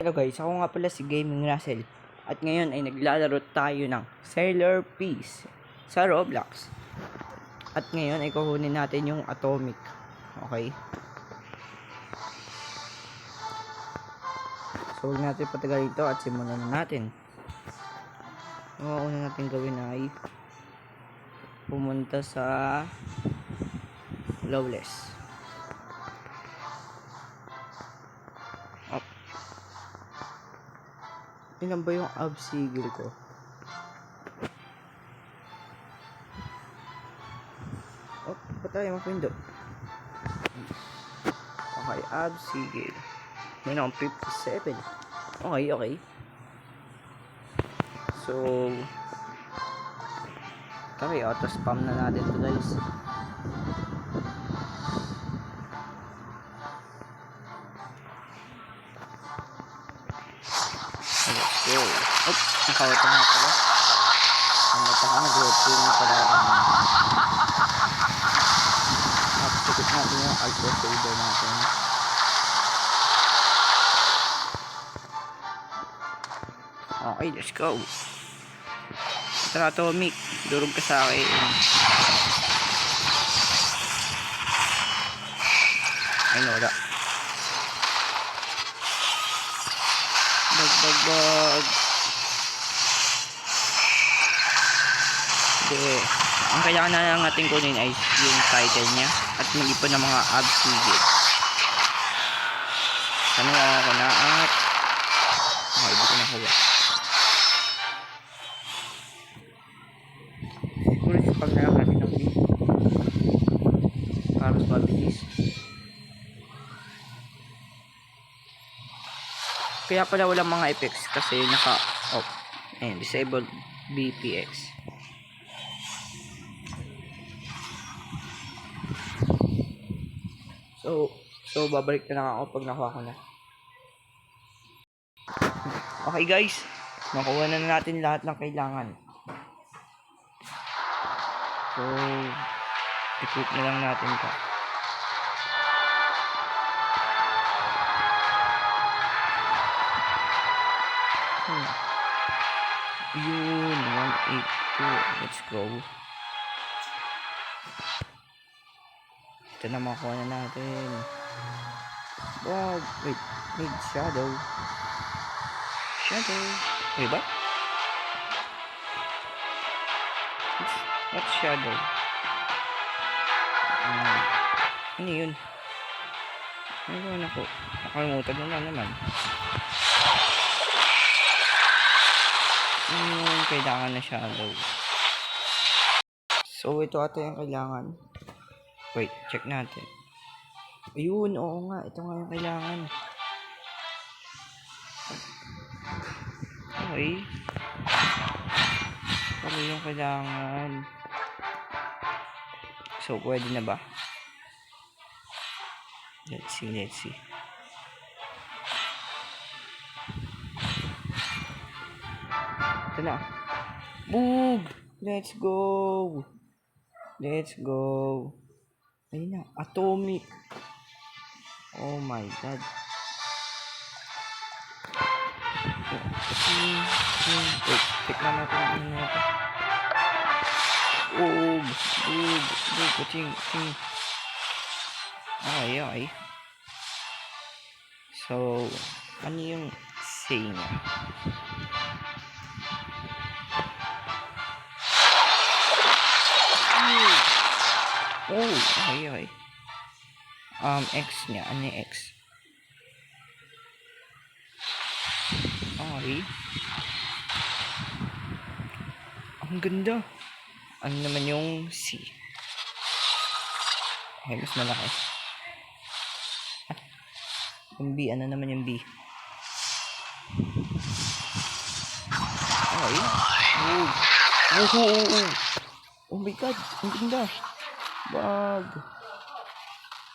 Hello guys, ako nga pala si Gaming Russell at ngayon ay naglalaro tayo ng Sailor Peace sa Roblox. At ngayon ay kukunin natin yung Atomic. Okay? So huwag natin patagal ito at simulan na natin. Ang una natin gawin ay pumunta sa Lawless. Ilan ba yung obstacle ko? Ba't tayo mapindot? Okay, obstacle. May na akong 57. Okay. So, okay, auto-spam na natin ito guys. Let's go. Nakawata nga pala. Ang mata ka, nag-rotate na pala ako. Napasakit natin yung alpha saber natin. Okay, let's go. Tara, Atomic. Durog ka sa akin. Ay, wala. Bag. Okay. Ang kailangan na lang natin kunin ay yung title niya at mag-ipon ng mga obstacle. Sana ako na at okay, di ko nakuha. Siguro pag na lang natin ng B para mas mabilis. Kaya pala walang mga effects kasi naka-off. Ayan, disabled BPX. So babalik na lang ako pag nakuha ko na. Okay guys, nakuha na natin lahat ng kailangan. So, equip na lang natin ito. Yun, 182. Let's go. Ito na makuha na natin. Wow, wait, need shadow. Wait, ba? What's shadow? Ano yun? Ano na po? Nakalimutan mo na naman. Kailangan na shadow. So, ito ata yung kailangan. Wait, check natin. Ayun, oo nga. Ito nga yung kailangan. Okay. Ano yung kailangan? So, pwede na ba? Let's see. Ito na. Boog! Let's go! Ayun na, Atomic. Oh my god. Wait, check na natin ano natin. Boog! Kuching. Okay. So, ano yung say niya? Oh, okay. X niya. Ano yung X? Okay. Ang ganda. Ano naman yung C? Okay, mas malaki. Yung B, ano naman yung B? Okay. Oh my god, ang ganda. Bag.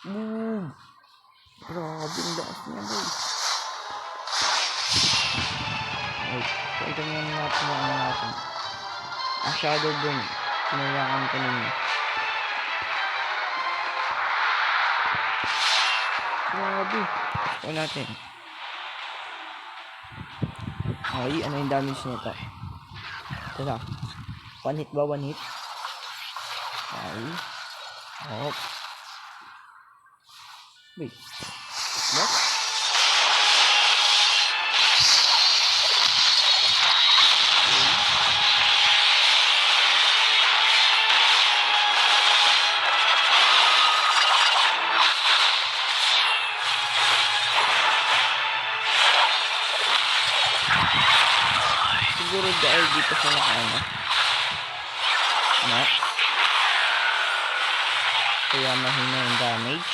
Boom. Grabe, ang lakas niya, boy. Wait, ito muna natin. Ang shadow dun. Pinayakan kanina. Grabe. Gusto natin. Okay, ano yung damage nito? Ito na. One hit ba? One hit? Okay. Oh. Wait. What? Siguro dahil dito sa nakaano. Max. Kaya mahina yung damage.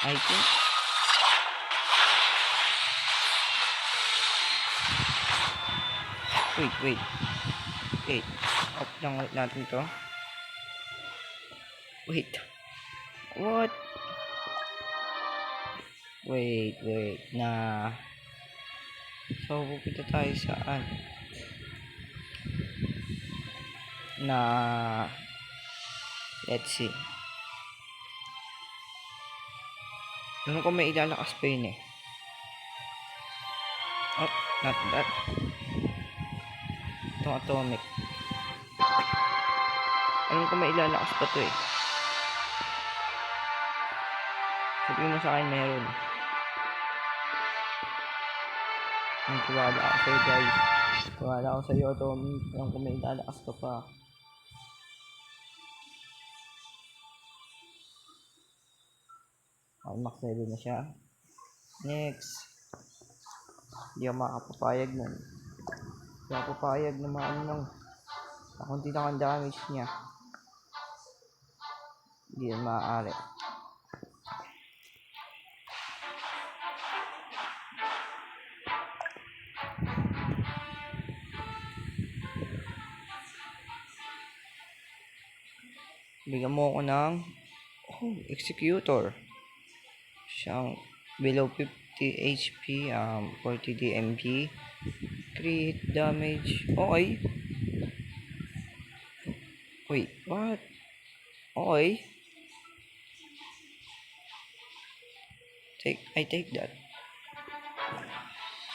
I think. Wait. Wait. Off lang ulit natin to. Wait. What? Wait. So, pupunta tayo saan? Let's see. Ano ko may ilalakas pa yun eh. Oh, not that. Itong atomic. Alam ko may ilalakas pa to eh. Sabihin mo sa akin meron. Ang tiwala ako sa'yo guys. Tiwala ako sa'yo atomic. Alam ko may ilalakas ka pa. Okay, max level na siya. Next. Hindi ako makakapapayag nun. Hindi ako papayag na maano lang. Kunti lang ang damage niya. Hindi yan maaari. Bigyan mo ako ng executor. Siyang below 50 HP, 40 DMG, crit damage. Okay. Wait, what? Okay. I take that.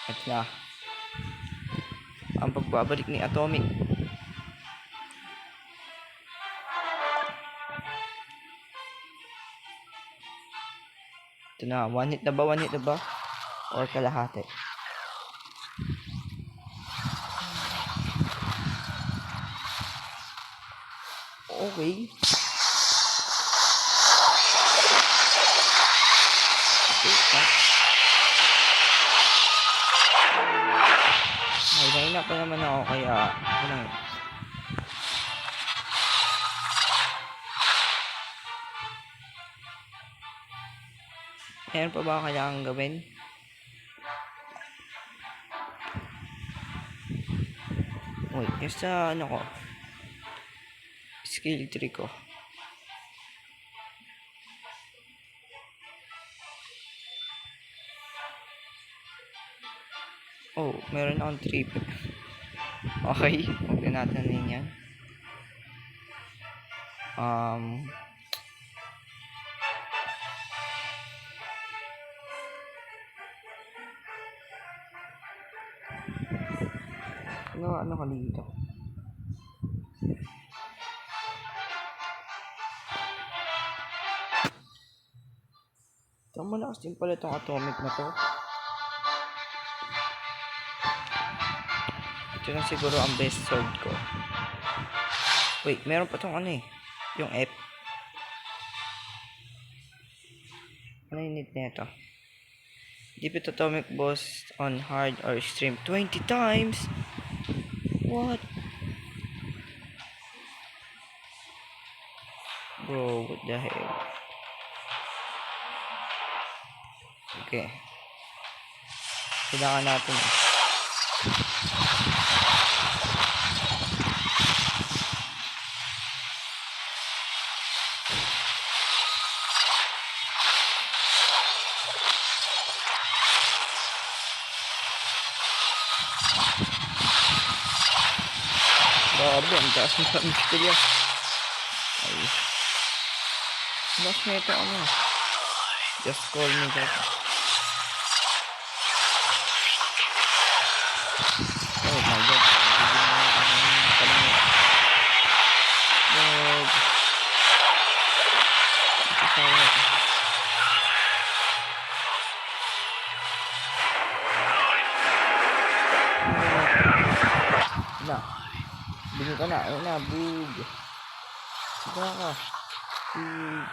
At na. Ang pagbabalik ni Atomic. Ito na, one hit na ba? Or kalahati? Okay. May pa naman ako kaya ano. Meron pa ba kailangan gawin? Wait, yung sa ano ko, skill tree ko. Oh, meron akong trip. Okay, huwag na natin yan. Ano ka dito? Ito malakas din pala itong atomic na to. Ito na siguro ang best sword ko. Wait, meron pa itong ano eh. Yung F. Ano yung need na ito? Defeat atomic boss on hard or extreme 20 times? What? Bro, what the hell? Okay. Kailangan natin. Grabe, ang taas ng damage ko yan. Ay. Mas nito ano? Just call me that. Na. Bingi ka na. Ayun na. Bug. Sige ka. Bug.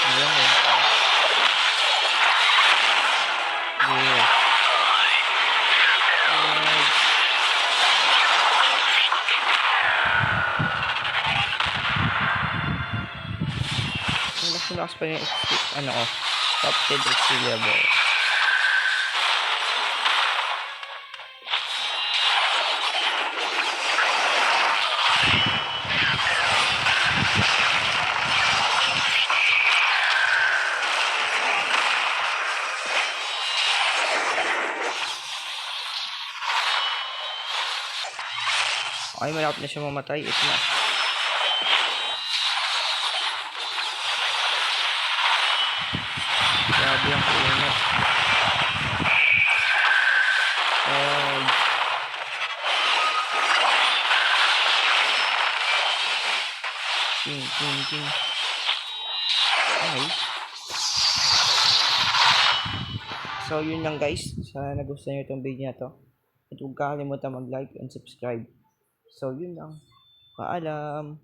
Ayan eh. Yeah. Mas pa yung ano ko. Top 10 XP level. Okay, malapit na siya mamatay. Ito na. Grabe ang kulat. King. Okay. So, yun lang guys. Sana nagustuhan nyo itong video na to. At huwag kakalimutan mag-like and subscribe. So, yun lang. Paalam.